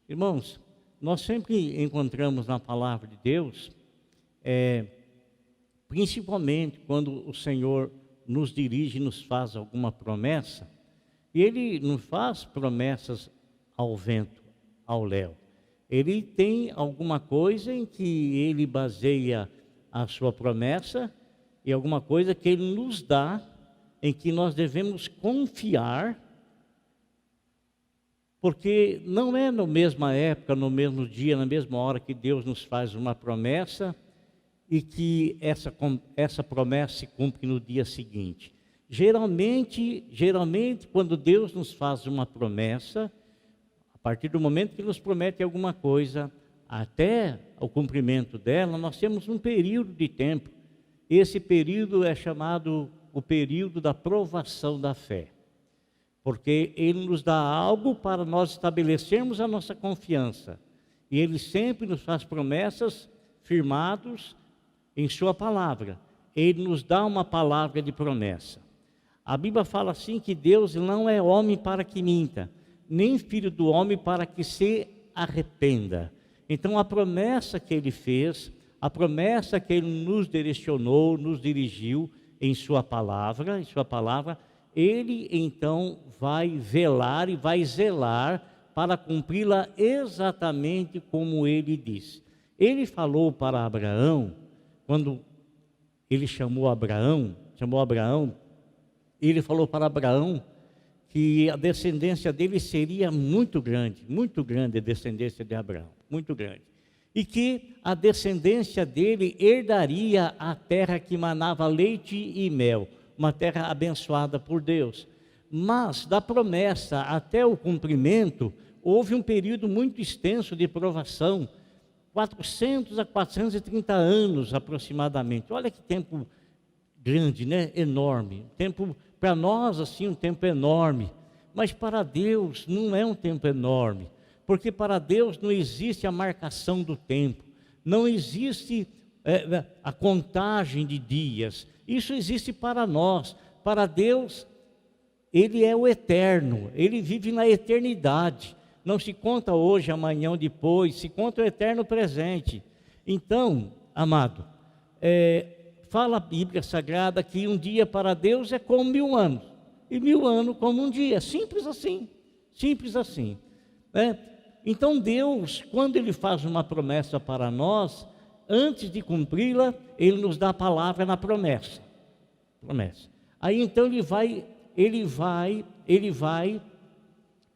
Irmãos, nós sempre encontramos na palavra de Deus, principalmente quando o Senhor nos dirige e nos faz alguma promessa, e Ele não faz promessas ao vento, ao léu. Ele tem alguma coisa em que Ele baseia a sua promessa e alguma coisa que Ele nos dá, em que nós devemos confiar, porque não é na mesma época, no mesmo dia, na mesma hora que Deus nos faz uma promessa e que essa promessa se cumpre no dia seguinte. Geralmente, quando Deus nos faz uma promessa, a partir do momento que nos promete alguma coisa, até o cumprimento dela, nós temos um período de tempo. Esse período é chamado o período da provação da fé, porque Ele nos dá algo para nós estabelecermos a nossa confiança, e Ele sempre nos faz promessas firmadas em sua palavra. Ele nos dá uma palavra de promessa. A Bíblia fala assim que Deus não é homem para que minta, nem filho do homem para que se arrependa. Então a promessa que Ele fez, a promessa que Ele nos direcionou, nos dirigiu em sua palavra, Ele então vai velar e vai zelar para cumpri-la exatamente como Ele disse. Ele falou para Abraão, quando Ele chamou Abraão, Ele falou para Abraão que a descendência dele seria muito grande a descendência de Abraão, muito grande. E que a descendência dele herdaria a terra que manava leite e mel, uma terra abençoada por Deus. Mas da promessa até o cumprimento, houve um período muito extenso de provação, 400 a 430 anos aproximadamente. Olha que tempo grande, né? Enorme. Tempo, para nós, assim, um tempo enorme. Mas para Deus não é um tempo enorme. Porque para Deus não existe a marcação do tempo. Não existe a contagem de dias. Isso existe para nós. Para Deus, Ele é o eterno. Ele vive na eternidade. Não se conta hoje, amanhã ou depois, se conta o eterno presente. Então, amado, fala a Bíblia Sagrada que um dia para Deus é como 1000 anos, e 1000 anos como um dia, simples assim, né? Então Deus, quando Ele faz uma promessa para nós, antes de cumpri-la, Ele nos dá a palavra na promessa. Aí então Ele vai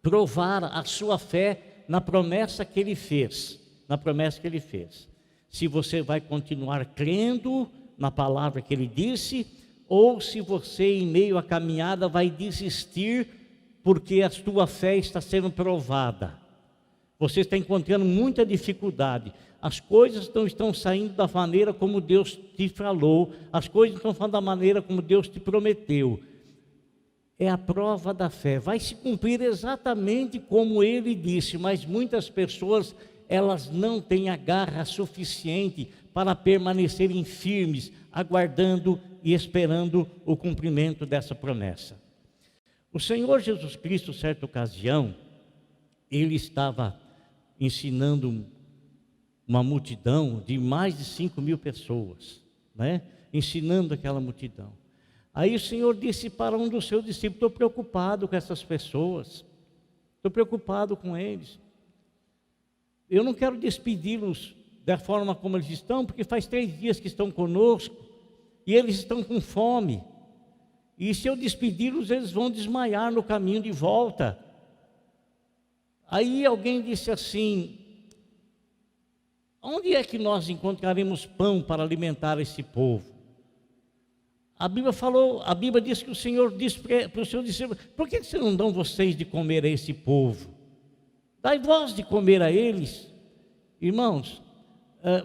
provar a sua fé na promessa que Ele fez, Se você vai continuar crendo na palavra que Ele disse, ou se você em meio à caminhada vai desistir, porque a sua fé está sendo provada. Você está encontrando muita dificuldade, as coisas não estão saindo da maneira como Deus te falou, as coisas não estão falando da maneira como Deus te prometeu. É a prova da fé, vai se cumprir exatamente como Ele disse, mas muitas pessoas, elas não têm a garra suficiente para permanecerem firmes, aguardando e esperando o cumprimento dessa promessa. O Senhor Jesus Cristo, certa ocasião, Ele estava ensinando uma multidão de mais de 5.000 pessoas, né? Ensinando aquela multidão. Aí o Senhor disse para um dos seus discípulos: estou preocupado com essas pessoas, estou preocupado com eles. Eu não quero despedi-los da forma como eles estão, porque faz 3 dias que estão conosco, e eles estão com fome, e se eu despedi-los, eles vão desmaiar no caminho de volta. Aí alguém disse assim: onde é que nós encontraremos pão para alimentar esse povo? A Bíblia diz que o Senhor disse para os seus discípulos: por que vocês não dão vocês de comer a esse povo? Dai vós de comer a eles. Irmãos,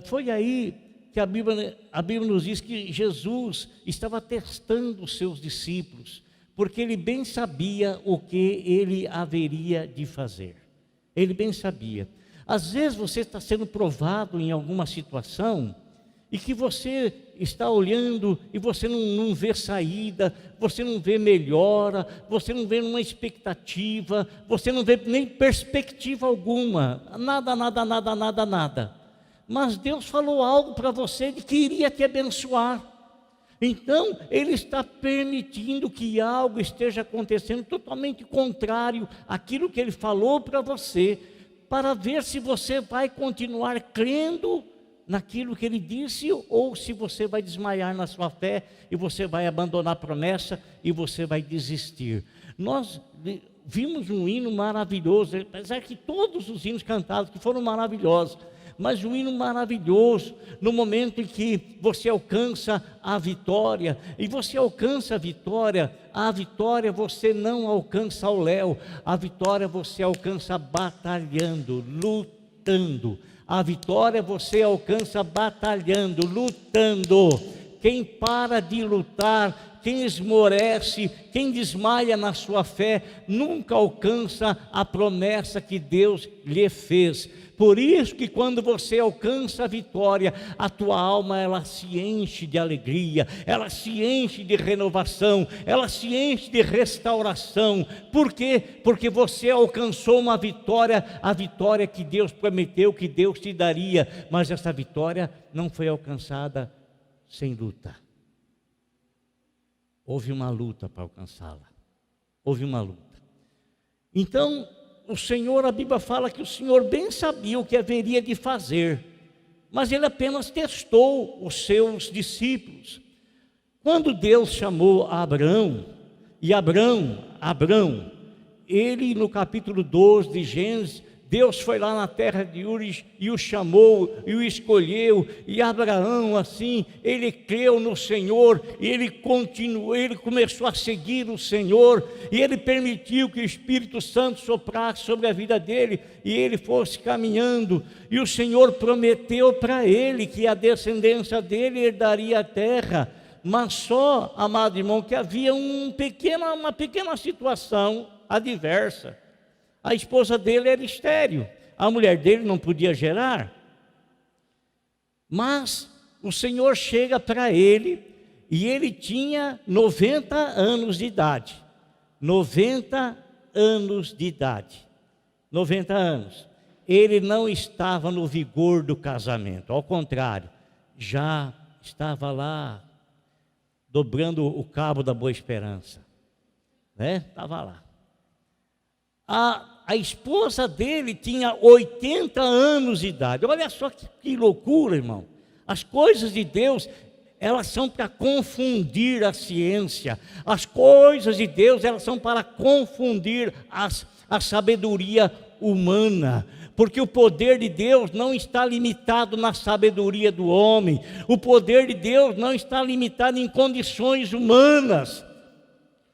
foi aí que a Bíblia nos diz que Jesus estava testando os seus discípulos, porque Ele bem sabia o que Ele haveria de fazer. Ele bem sabia. Às vezes você está sendo provado em alguma situação, e que você está olhando e você não vê saída, você não vê melhora, você não vê uma expectativa, você não vê nem perspectiva alguma, nada. Mas Deus falou algo para você de que iria te abençoar. Então, Ele está permitindo que algo esteja acontecendo totalmente contrário àquilo que Ele falou para você, para ver se você vai continuar crendo naquilo que Ele disse, ou se você vai desmaiar na sua fé, e você vai abandonar a promessa, e você vai desistir. Nós vimos um hino maravilhoso, apesar que todos os hinos cantados que foram maravilhosos, mas um hino maravilhoso, no momento em que você alcança a vitória, e você alcança a vitória você não alcança ao léu, a vitória você alcança batalhando, lutando, a vitória você alcança batalhando, lutando. Quem para de lutar, quem esmorece, quem desmaia na sua fé, nunca alcança a promessa que Deus lhe fez. Por isso que quando você alcança a vitória, a tua alma ela se enche de alegria, ela se enche de renovação, ela se enche de restauração. Por quê? Porque você alcançou uma vitória, a vitória que Deus prometeu que Deus te daria, mas essa vitória não foi alcançada sem luta. Houve uma luta para alcançá-la, houve uma luta. Então, o Senhor, a Bíblia fala que o Senhor bem sabia o que haveria de fazer, mas Ele apenas testou os seus discípulos. Quando Deus chamou Abraão, e Abraão, ele no capítulo 12 de Gênesis, Deus foi lá na terra de Ur e o chamou, e o escolheu, e Abraão assim, ele creu no Senhor, e ele continuou, ele começou a seguir o Senhor, e ele permitiu que o Espírito Santo soprasse sobre a vida dele, e ele fosse caminhando, e o Senhor prometeu para ele que a descendência dele herdaria a terra, mas só, amado irmão, que havia uma pequena situação adversa. A esposa dele era estéril, a mulher dele não podia gerar. Mas o Senhor chega para ele, e ele tinha 90 anos de idade. 90 anos de idade. 90 anos. Ele não estava no vigor do casamento, ao contrário, já estava lá, dobrando o cabo da Boa Esperança. Estava lá. A esposa dele tinha 80 anos de idade. Olha só que loucura, irmão. As coisas de Deus, elas são para confundir a ciência. As coisas de Deus, elas são para confundir a sabedoria humana. Porque o poder de Deus não está limitado na sabedoria do homem. O poder de Deus não está limitado em condições humanas.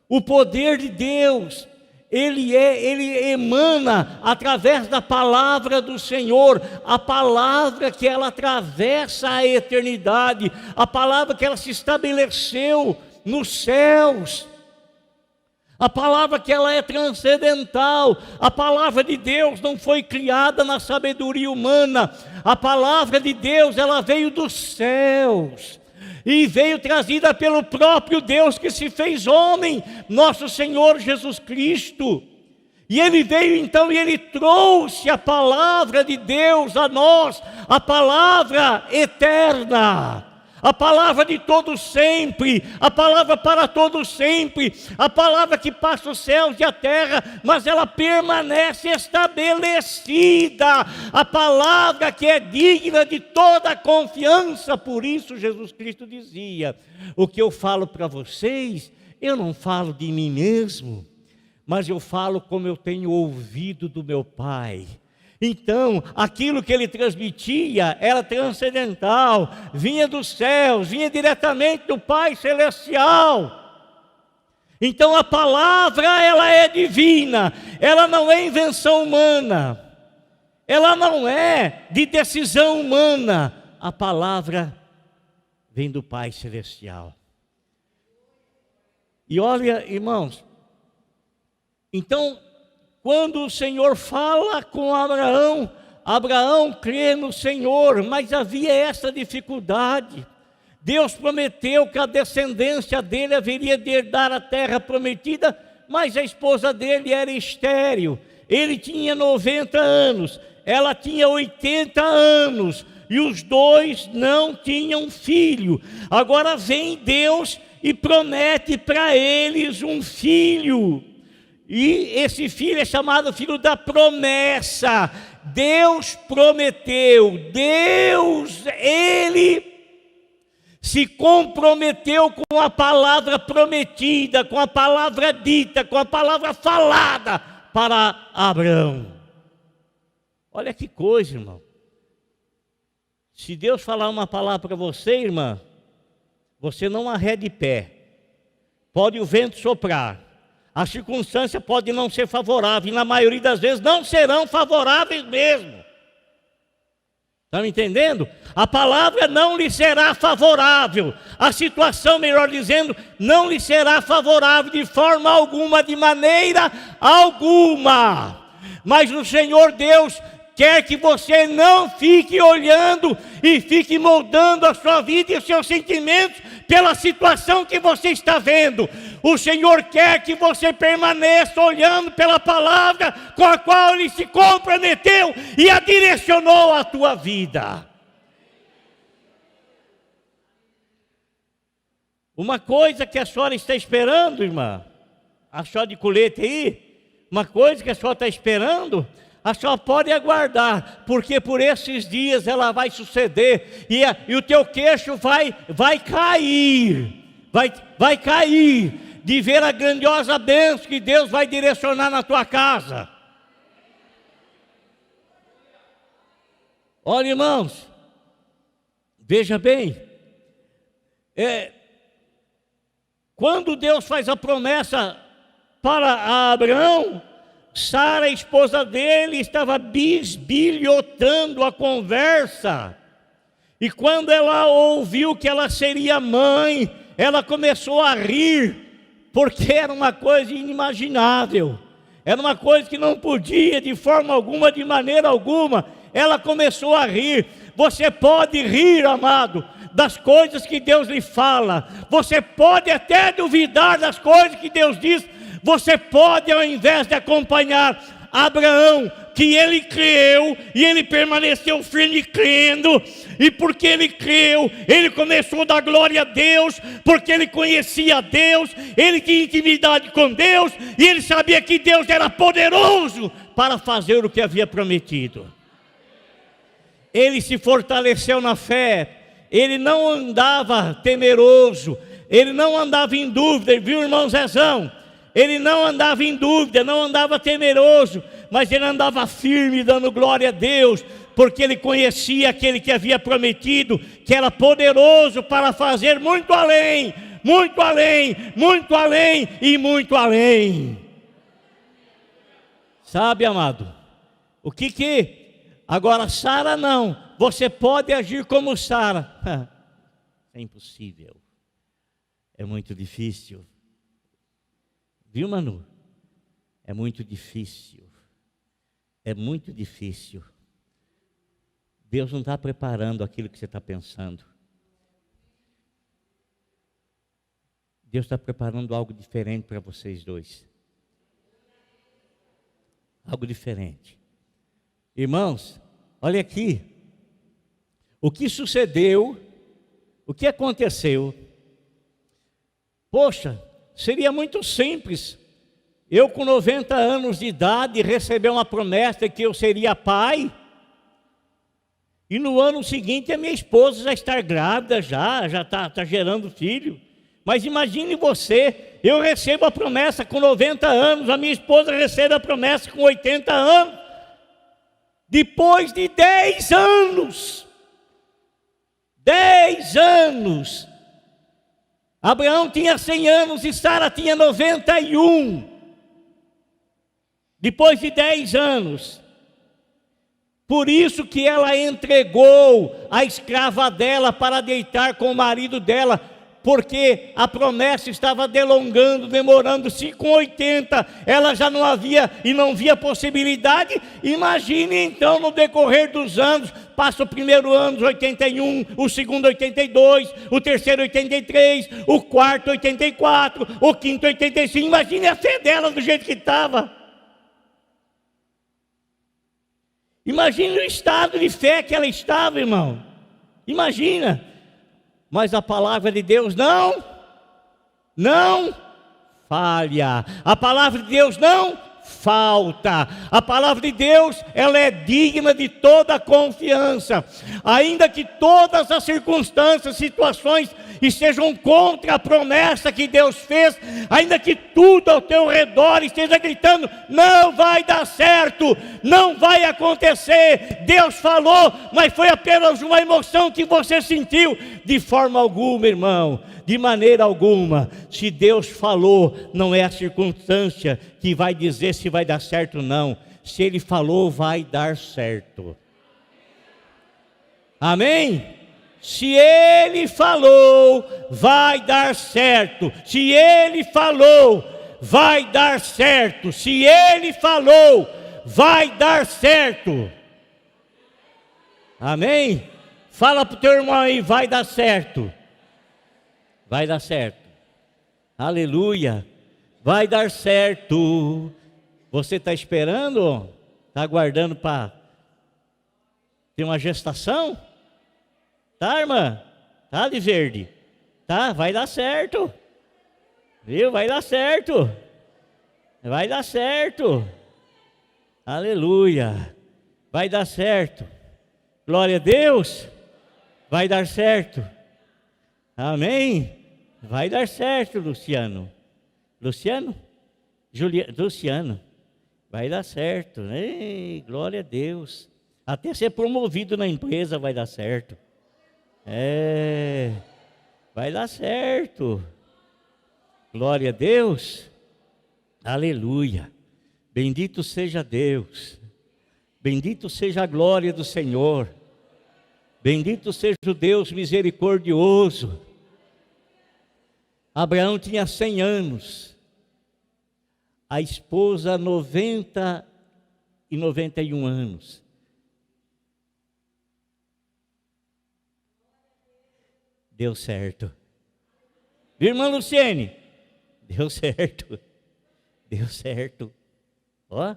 O poder de Deus, ele emana através da palavra do Senhor, a palavra que ela atravessa a eternidade, a palavra que ela se estabeleceu nos céus, a palavra que ela é transcendental. A palavra de Deus não foi criada na sabedoria humana, a palavra de Deus ela veio dos céus. E veio trazida pelo próprio Deus que se fez homem, nosso Senhor Jesus Cristo. E Ele veio então e Ele trouxe a palavra de Deus a nós, a palavra eterna, a palavra de todo sempre, a palavra para todo sempre, a palavra que passa os céus e a terra, mas ela permanece estabelecida, a palavra que é digna de toda confiança. Por isso Jesus Cristo dizia: o que eu falo para vocês, eu não falo de mim mesmo, mas eu falo como eu tenho ouvido do meu Pai. Então, aquilo que ele transmitia era transcendental, vinha dos céus, vinha diretamente do Pai Celestial. Então a palavra, ela é divina, ela não é invenção humana, ela não é de decisão humana, a palavra vem do Pai Celestial. E olha, irmãos, então, quando o Senhor fala com Abraão, Abraão crê no Senhor, mas havia essa dificuldade. Deus prometeu que a descendência dele haveria de herdar a terra prometida, mas a esposa dele era estéril. Ele tinha 90 anos, ela tinha 80 anos, e os dois não tinham filho. Agora vem Deus e promete para eles um filho. E esse filho é chamado filho da promessa. Deus prometeu, Ele se comprometeu com a palavra prometida, com a palavra dita, com a palavra falada para Abraão. Olha que coisa, irmão. Se Deus falar uma palavra para você, irmã, você não arrede pé. Pode o vento soprar, a circunstância pode não ser favorável, e na maioria das vezes não serão favoráveis mesmo. Está me entendendo? A palavra não lhe será favorável, a situação, melhor dizendo, não lhe será favorável de forma alguma, de maneira alguma. Mas o Senhor Deus quer que você não fique olhando e fique moldando a sua vida e os seus sentimentos pela situação que você está vendo. O Senhor quer que você permaneça olhando pela palavra com a qual Ele se comprometeu e a direcionou à tua vida. Uma coisa que a senhora está esperando, irmã, a senhora de colete aí, uma coisa que a senhora está esperando, a senhora pode aguardar, porque por esses dias ela vai suceder, e o teu queixo vai cair, vai cair, de ver a grandiosa bênção que Deus vai direcionar na tua casa. Olha, irmãos, veja bem, quando Deus faz a promessa para Abraão, Sara, a esposa dele, estava bisbilhotando a conversa. E quando ela ouviu que ela seria mãe, ela começou a rir, porque era uma coisa inimaginável. Era uma coisa que não podia de forma alguma, de maneira alguma. Ela começou a rir. Você pode rir, amado, das coisas que Deus lhe fala. Você pode até duvidar das coisas que Deus diz. Você pode, ao invés de acompanhar Abraão, que ele creu e ele permaneceu firme crendo, e porque ele creu, ele começou a dar glória a Deus, porque ele conhecia Deus, ele tinha intimidade com Deus, e ele sabia que Deus era poderoso para fazer o que havia prometido. Ele se fortaleceu na fé, ele não andava temeroso, ele não andava em dúvida, viu, irmão Zezão? Ele não andava em dúvida, não andava temeroso, mas ele andava firme, dando glória a Deus, porque ele conhecia aquele que havia prometido, que era poderoso para fazer muito além, muito além, muito além e muito além. Sabe, amado, o que agora Sara não, você pode agir como Sara. É impossível, é muito difícil. Viu, Manu? É muito difícil. É muito difícil. Deus não está preparando aquilo que você está pensando. Deus está preparando algo diferente para vocês dois. Algo diferente. Irmãos, olha aqui. O que sucedeu, o que aconteceu. Poxa, seria muito simples, eu com 90 anos de idade receber uma promessa de que eu seria pai, e no ano seguinte a minha esposa já estar grávida, já está gerando filho. Mas imagine você, eu recebo a promessa com 90 anos, a minha esposa recebe a promessa com 80 anos, depois de 10 anos, 10 anos, Abraão tinha 100 anos e Sara tinha 91. Depois de 10 anos. Por isso que ela entregou a escrava dela para deitar com o marido dela, porque a promessa estava delongando, demorando. Se com 80 ela já não havia e não via possibilidade, imagine então no decorrer dos anos. Passa o primeiro ano 81, o segundo 82, o terceiro 83, o quarto 84, o quinto 85. Imagine a fé dela do jeito que estava. Imagine o estado de fé que ela estava, irmão. Imagina. Mas a palavra de Deus não falha. A palavra de Deus não falta. A palavra de Deus, ela é digna de toda confiança. Ainda que todas as circunstâncias, situações estejam contra a promessa que Deus fez, ainda que tudo ao teu redor esteja gritando, não vai dar certo, não vai acontecer. Deus falou, mas foi apenas uma emoção que você sentiu. De forma alguma, irmão, de maneira alguma. Se Deus falou, não é a circunstância que vai dizer se vai dar certo ou não. Se Ele falou, vai dar certo. Amém? Se Ele falou, vai dar certo. Se Ele falou, vai dar certo. Se Ele falou, vai dar certo. Amém? Fala para o teu irmão aí, vai dar certo. Vai dar certo. Aleluia. Vai dar certo. Você está esperando? Está aguardando para ter uma gestação? Tá, irmã? Tá de verde? Tá, vai dar certo. Viu? Vai dar certo. Vai dar certo. Aleluia. Vai dar certo. Glória a Deus. Vai dar certo. Amém? Vai dar certo, Luciano. Luciano? Luciano. Vai dar certo. Ei, glória a Deus. Até ser promovido na empresa vai dar certo. Vai dar certo. Glória a Deus. Aleluia. Bendito seja Deus. Bendito seja a glória do Senhor. Bendito seja o Deus misericordioso. Abraão tinha 100 anos. A esposa 90 e 91 anos. Deu certo. Irmã Luciene, deu certo. Deu certo. Ó,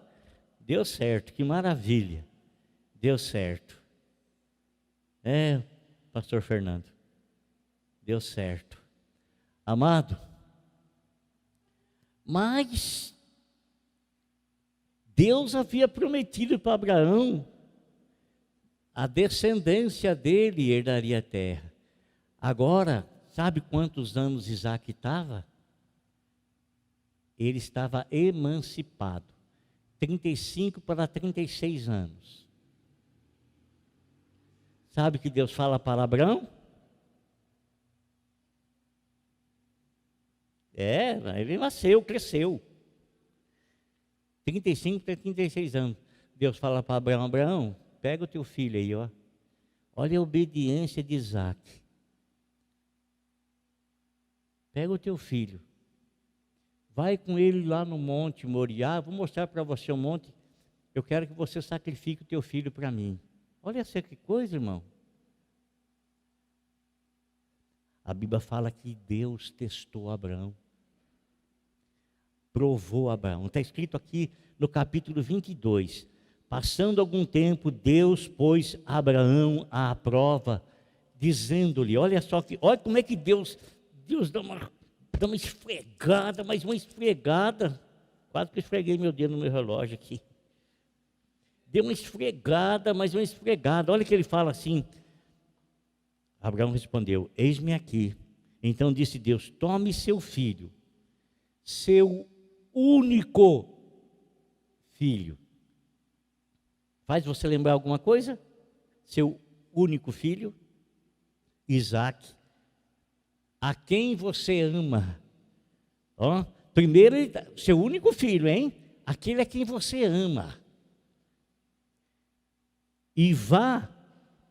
deu certo, que maravilha. Deu certo. Pastor Fernando, deu certo. Amado, mas Deus havia prometido para Abraão, a descendência dele herdaria a terra. Agora, sabe quantos anos Isaac estava? Ele estava emancipado. 35 para 36 anos. Sabe o que Deus fala para Abraão? Ele nasceu, cresceu. 35 para 36 anos. Deus fala para Abraão, Abraão, pega o teu filho aí, ó. Olha a obediência de Isaac. Pega o teu filho, vai com ele lá no monte Moriá, vou mostrar para você o monte, eu quero que você sacrifique o teu filho para mim. Olha essa que coisa, irmão. A Bíblia fala que Deus testou Abraão, provou Abraão. Está escrito aqui no capítulo 22, passando algum tempo, Deus pôs Abraão à prova, dizendo-lhe, olha como é que Deus dá uma esfregada, mais uma esfregada. Quase que esfreguei meu dedo no meu relógio aqui. Deu uma esfregada, mais uma esfregada. Olha que ele fala assim. Abraão respondeu, eis-me aqui. Então disse Deus, tome seu filho, seu único filho. Faz você lembrar alguma coisa? Seu único filho, Isaac, a quem você ama. Ó, primeiro, seu único filho, hein? Aquele a quem você ama. E vá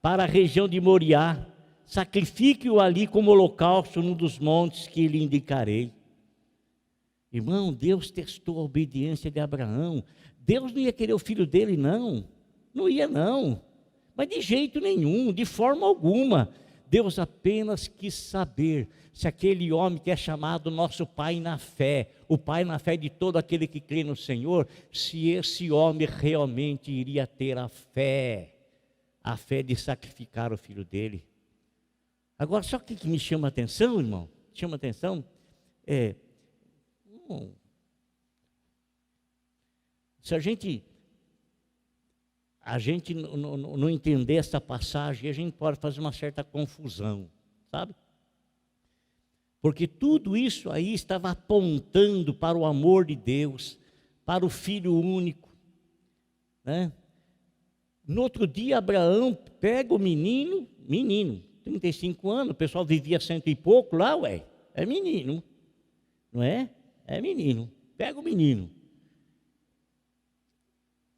para a região de Moriá, sacrifique-o ali como holocausto num dos montes que lhe indicarei. Irmão, Deus testou a obediência de Abraão. Deus não ia querer o filho dele, não. Não ia, não. Mas de jeito nenhum, de forma alguma. Deus apenas quis saber se aquele homem que é chamado nosso pai na fé, o pai na fé de todo aquele que crê no Senhor, se esse homem realmente iria ter a fé de sacrificar o filho dele. Agora, só o que me chama a atenção, irmão? Chama a atenção se a gente não entender essa passagem, a gente pode fazer uma certa confusão, sabe? Porque tudo isso aí estava apontando para o amor de Deus, para o Filho único, né? No outro dia, Abraão pega o menino, 35 anos, o pessoal vivia 100 e pouco lá, é menino, não é? É menino, pega o menino,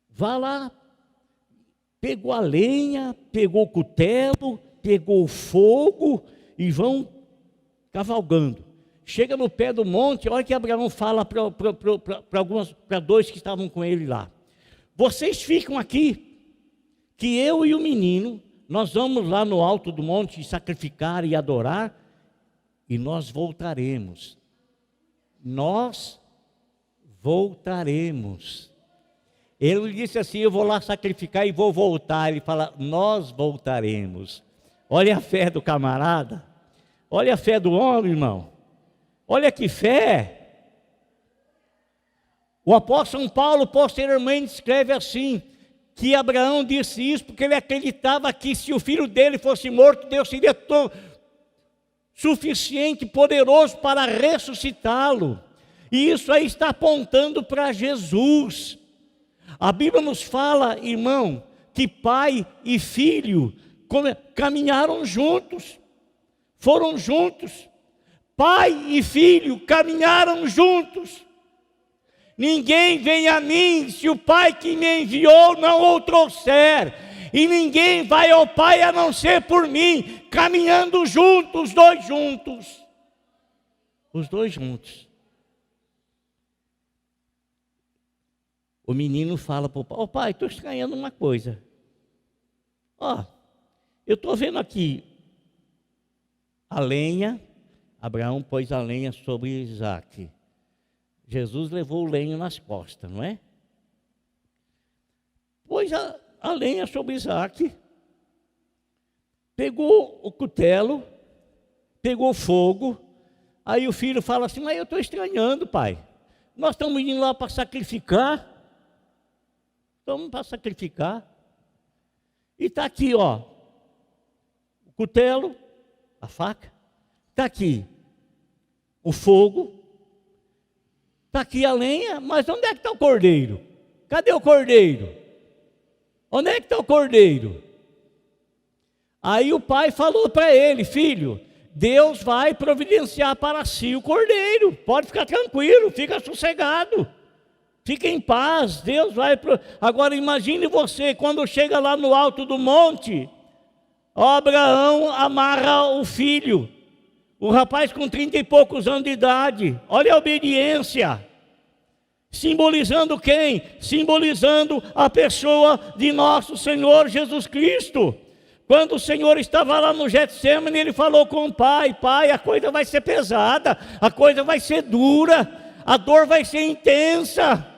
vá lá, pegou a lenha, pegou o cutelo, pegou o fogo e vão cavalgando. Chega no pé do monte, olha que Abraão fala para dois que estavam com ele lá: vocês ficam aqui, que eu e o menino, nós vamos lá no alto do monte sacrificar e adorar, e nós voltaremos. Nós voltaremos. Ele disse assim: eu vou lá sacrificar e vou voltar. Ele fala: nós voltaremos. Olha a fé do camarada. Olha a fé do homem, irmão. Olha que fé. O apóstolo São Paulo posteriormente escreve assim, que Abraão disse isso porque ele acreditava que se o filho dele fosse morto, Deus seria suficiente, poderoso para ressuscitá-lo. E isso aí está apontando para Jesus. A Bíblia nos fala, irmão, que pai e filho caminharam juntos, foram juntos. Pai e filho caminharam juntos. Ninguém vem a mim se o Pai que me enviou não o trouxer. E ninguém vai ao Pai a não ser por mim, caminhando juntos, os dois juntos. Os dois juntos. O menino fala para o pai: pai, estou estranhando uma coisa. Eu estou vendo aqui a lenha. Abraão pôs a lenha sobre Isaac. Jesus levou o lenho nas costas, não é? Pôs a lenha sobre Isaac, pegou o cutelo, pegou o fogo. Aí o filho fala assim: mas eu estou estranhando, pai. Nós estamos indo lá para sacrificar. Estamos para sacrificar. E está aqui, o cutelo, a faca. Está aqui o fogo. Está aqui a lenha, mas onde é que está o cordeiro? Cadê o cordeiro? Onde é que está o cordeiro? Aí o pai falou para ele: filho, Deus vai providenciar para si o cordeiro. Pode ficar tranquilo, fica sossegado. Fique em paz, Deus vai... Agora imagine você, quando chega lá no alto do monte, Abraão amarra o filho. Um rapaz com 30 e poucos anos de idade. Olha a obediência. Simbolizando quem? Simbolizando a pessoa de nosso Senhor Jesus Cristo. Quando o Senhor estava lá no Getsêmani, ele falou com o pai: pai, a coisa vai ser pesada, a coisa vai ser dura, a dor vai ser intensa,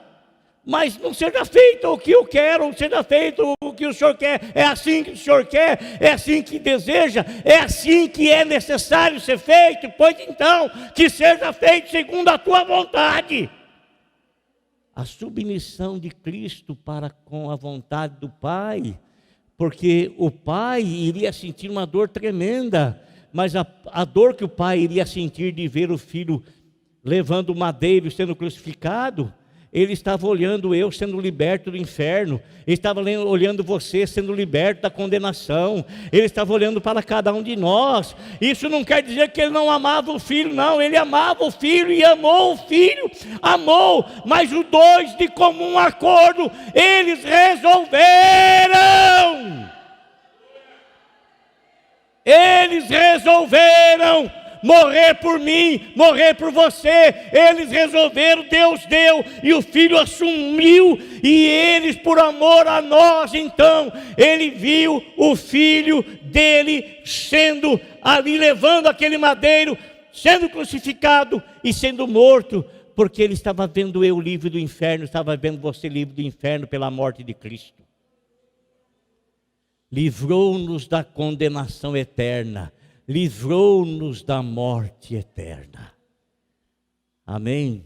mas não seja feito o que eu quero, não seja feito o que o Senhor quer. É assim que o Senhor quer, é assim que deseja, é assim que é necessário ser feito. Pois então, que seja feito segundo a tua vontade. A submissão de Cristo para com a vontade do Pai, porque o Pai iria sentir uma dor tremenda, mas a dor que o Pai iria sentir de ver o Filho levando o madeiro, sendo crucificado, ele estava olhando eu sendo liberto do inferno, ele estava olhando você sendo liberto da condenação, ele estava olhando para cada um de nós. Isso não quer dizer que ele não amava o filho, não, ele amava o filho e amou o filho, amou, mas os dois de comum acordo, eles resolveram Eles resolveram morrer por mim, morrer por você. Eles resolveram, Deus deu, e o Filho assumiu, e eles, por amor a nós, então, ele viu o Filho dele sendo ali, levando aquele madeiro, sendo crucificado e sendo morto, porque ele estava vendo eu livre do inferno, estava vendo você livre do inferno pela morte de Cristo. Livrou-nos da condenação eterna, livrou-nos da morte eterna. Amém?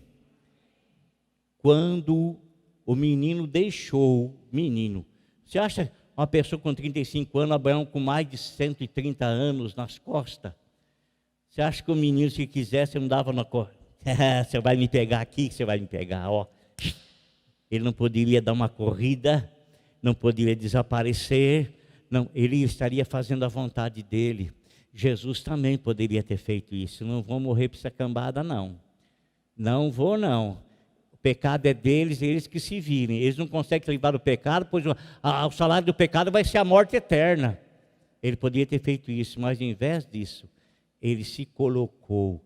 Quando o menino deixou, você acha uma pessoa com 35 anos, Abraão com mais de 130 anos nas costas, você acha que o menino, se quisesse, não dava na corda? Você vai me pegar aqui, você vai me pegar, ó. Ele não poderia dar uma corrida, não poderia desaparecer, não, ele estaria fazendo a vontade dele. Jesus também poderia ter feito isso. Não vou morrer para essa cambada, não. Não vou, não. O pecado é deles, eles que se virem. Eles não conseguem livrar o pecado, pois o salário do pecado vai ser a morte eterna. Ele poderia ter feito isso, mas ao invés disso, ele se colocou,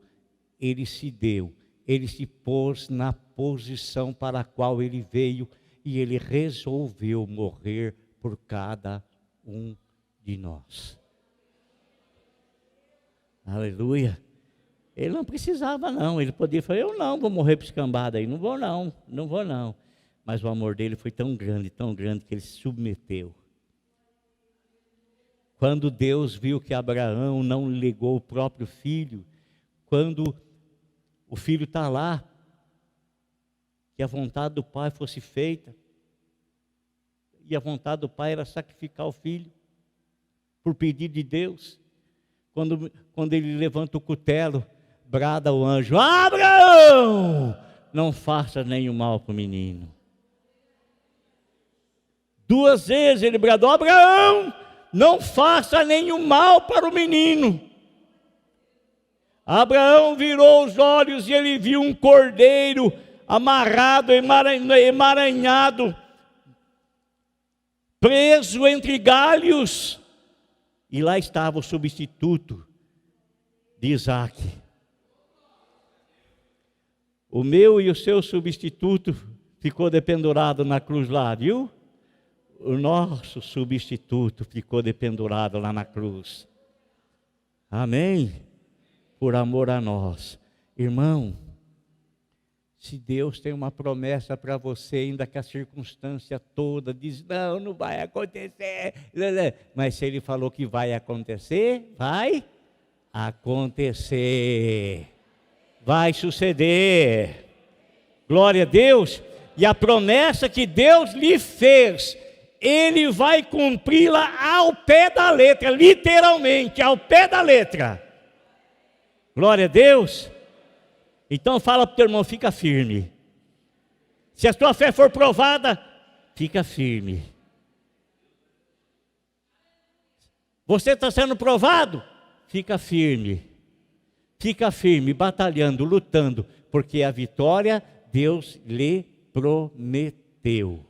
ele se deu, ele se pôs na posição para a qual ele veio, e ele resolveu morrer por cada um de nós. Aleluia. Ele não precisava, não. Ele podia falar, eu não vou morrer para esse cambada aí, não vou não. Mas o amor dele foi tão grande, que ele se submeteu. Quando Deus viu que Abraão não ligou o próprio filho, quando o filho está lá, que a vontade do pai fosse feita, e a vontade do pai era sacrificar o filho, por pedido de Deus. Quando ele levanta o cutelo, brada o anjo, Abraão, não faça nenhum mal para o menino. 2 vezes ele bradou, Abraão, não faça nenhum mal para o menino. Abraão virou os olhos e ele viu um cordeiro amarrado, emaranhado, preso entre galhos. E lá estava o substituto de Isaac. O meu e o seu substituto ficou dependurado na cruz lá, viu? O nosso substituto ficou dependurado lá na cruz. Amém? Por amor a nós. Irmão, se Deus tem uma promessa para você, ainda que a circunstância toda diz, não vai acontecer. Mas se Ele falou que vai acontecer, vai acontecer. Vai suceder. Glória a Deus. E a promessa que Deus lhe fez, Ele vai cumpri-la ao pé da letra, literalmente, ao pé da letra. Glória a Deus. Então fala para o teu irmão, fica firme. Se a tua fé for provada, fica firme. Você está sendo provado? Fica firme. Fica firme, batalhando, lutando, porque a vitória Deus lhe prometeu.